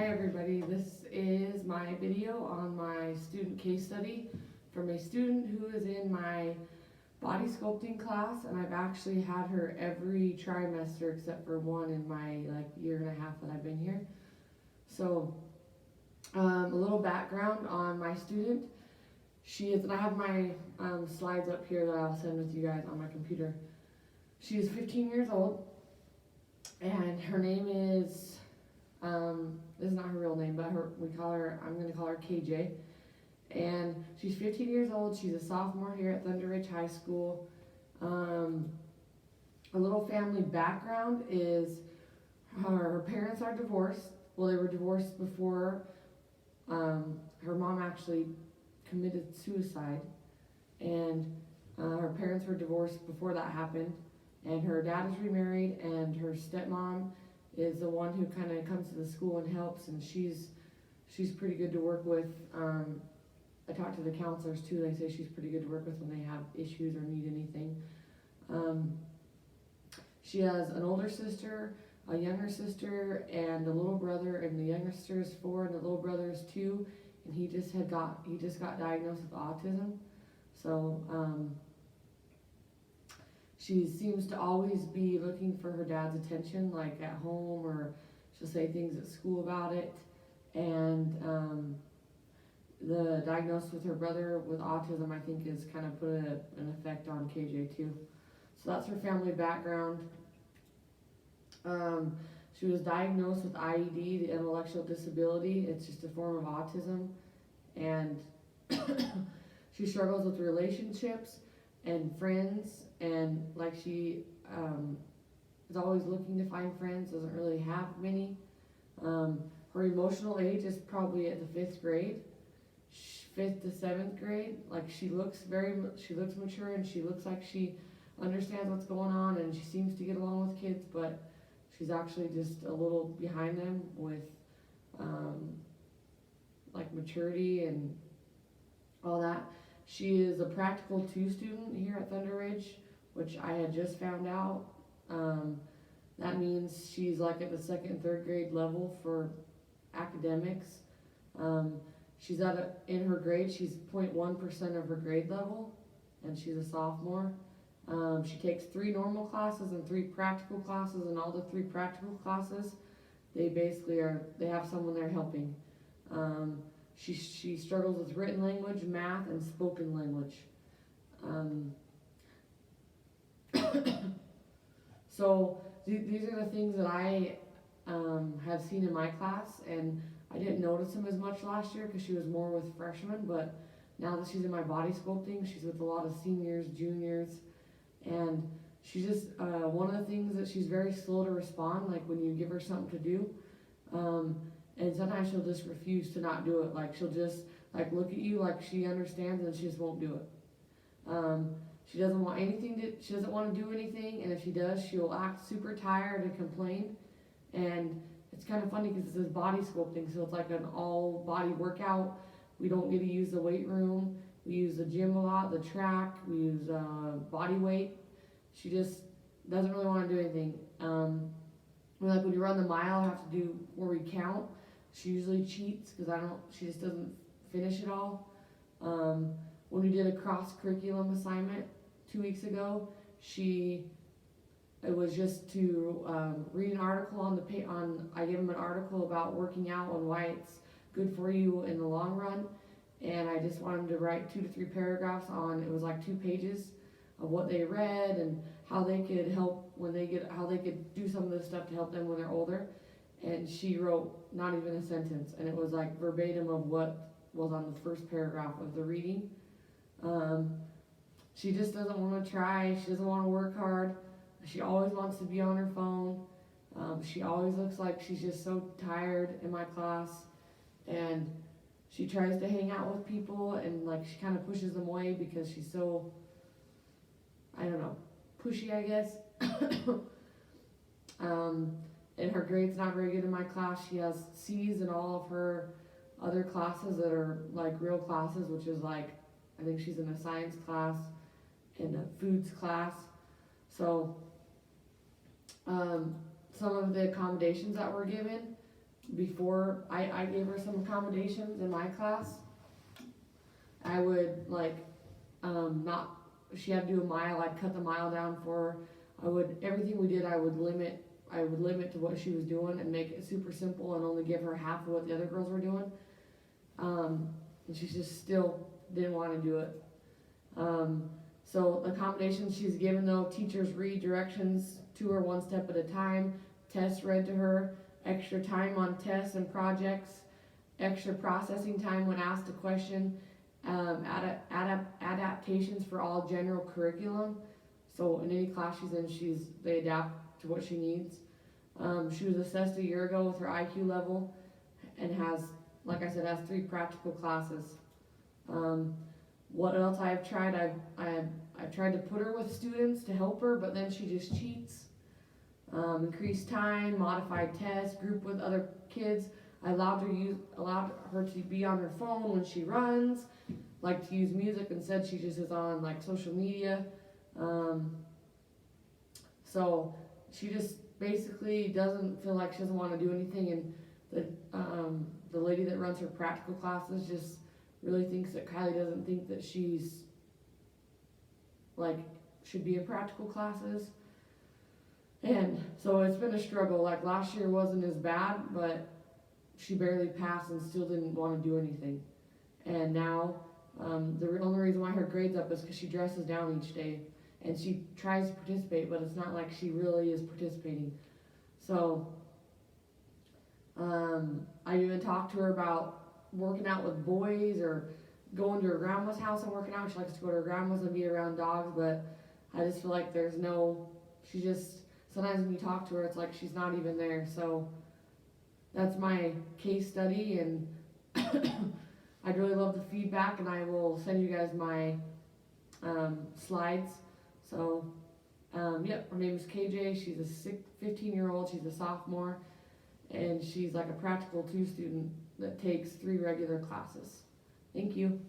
Hi everybody, this is my video on my student case study from a student who is in my body sculpting class, and I've actually had her every trimester except for one in my year and a half that I've been here. So a little background on my student. She is, and I have my slides up here that I'll send with you guys on my computer. She is 15 years old, and her name is this is not her real name, but I'm gonna call her KJ. And she's 15 years old. She's a sophomore here at Thunder Ridge High School. A little family background is her parents are divorced. Well, they were divorced before her mom actually committed suicide, and her parents were divorced before that happened. And her dad is remarried, and her stepmom is the one who kind of comes to the school and helps, and she's pretty good to work with. I talked to the counselors too. They say she's pretty good to work with when they have issues or need anything. She has an older sister, a younger sister, and a little brother, and the younger sister is 4 and the little brother is 2, and he just got diagnosed with autism. So she seems to always be looking for her dad's attention, like at home, or she'll say things at school about it. And the diagnosis with her brother with autism, I think, has kind of put an effect on KJ too. So that's her family background. She was diagnosed with IED, the intellectual disability. It's just a form of autism, and she struggles with relationships and friends, and she is always looking to find friends, doesn't really have many. Her emotional age is probably at the 5th grade, 5th to 7th grade. She looks mature, and she looks like she understands what's going on, and she seems to get along with kids, but she's actually just a little behind them with maturity and all that. She is a Practical 2 student here at Thunder Ridge, which I had just found out. That means she's at the 2nd and 3rd grade level for academics. She's in her grade, she's 0.1% of her grade level, and she's a sophomore. She takes 3 normal classes and 3 practical classes, and all the 3 practical classes, they have someone there helping. She struggles with written language, math, and spoken language. So these are the things that I have seen in my class, and I didn't notice them as much last year because she was more with freshmen, but now that she's in my body sculpting, she's with a lot of seniors, juniors, and she's just, one of the things that she's very slow to respond, when you give her something to do, and sometimes she'll just refuse to not do it. She'll just look at you like she understands, and she just won't do it. She doesn't want she doesn't want to do anything, and if she does, she'll act super tired and complain. And it's kind of funny because it says body sculpting, so it's like an all body workout. We don't get to use the weight room. We use the gym a lot, the track. We use body weight. She just doesn't really want to do anything. When you run the mile, I have to do where we count. She usually cheats because she just doesn't finish it all. When we did a cross curriculum assignment 2 weeks ago, it was just to read an article I gave them an article about working out and why it's good for you in the long run, and I just wanted them to write 2 to 3 paragraphs on, it was 2 pages of what they read and how they could help how they could do some of this stuff to help them when they're older. And she wrote not even a sentence, and it was verbatim of what was on the first paragraph of the reading. She just doesn't want to try. She doesn't want to work hard. She always wants to be on her phone. She always looks like she's just so tired in my class, and she tries to hang out with people, and she kind of pushes them away because she's so, I don't know, pushy, I guess. And her grade's not very good in my class. She has C's in all of her other classes that are real classes, which is I think she's in a science class and a foods class. So some of the accommodations that were given, before I gave her some accommodations in my class, I would like, not, she had to do a mile, I'd cut the mile down for her. Everything we did, I would limit to what she was doing and make it super simple and only give her half of what the other girls were doing. And she just still didn't want to do it. So accommodations she's given though, teachers read directions to her one step at a time, tests read to her, extra time on tests and projects, extra processing time when asked a question, adaptations for all general curriculum. So in any class she's in, they adapt to what she needs. She was assessed a year ago with her IQ level and has 3 practical classes. What else I've tried? I've tried to put her with students to help her, but then she just cheats. Increased time, modified tests, group with other kids. I allowed her to be on her phone when she runs, like to use music. Instead, she just is on like social media. So she just basically doesn't feel like she doesn't want to do anything, and the lady that runs her practical classes just really thinks that Kylie doesn't think that she's like should be in practical classes. And so it's been a struggle. Like last year wasn't as bad, but she barely passed and still didn't want to do anything. And now the only reason why her grade's up is because she dresses down each day and she tries to participate, but it's not like she really is participating. So I even talked to her about working out with boys or going to her grandma's house and working out. She likes to go to her grandma's and be around dogs, but I just feel like sometimes when you talk to her, it's like she's not even there. So that's my case study, and I'd really love the feedback, and I will send you guys my slides. So, her name is KJ. She's a 15-year-old. She's a sophomore, and she's like a practical 2 student that takes 3 regular classes. Thank you.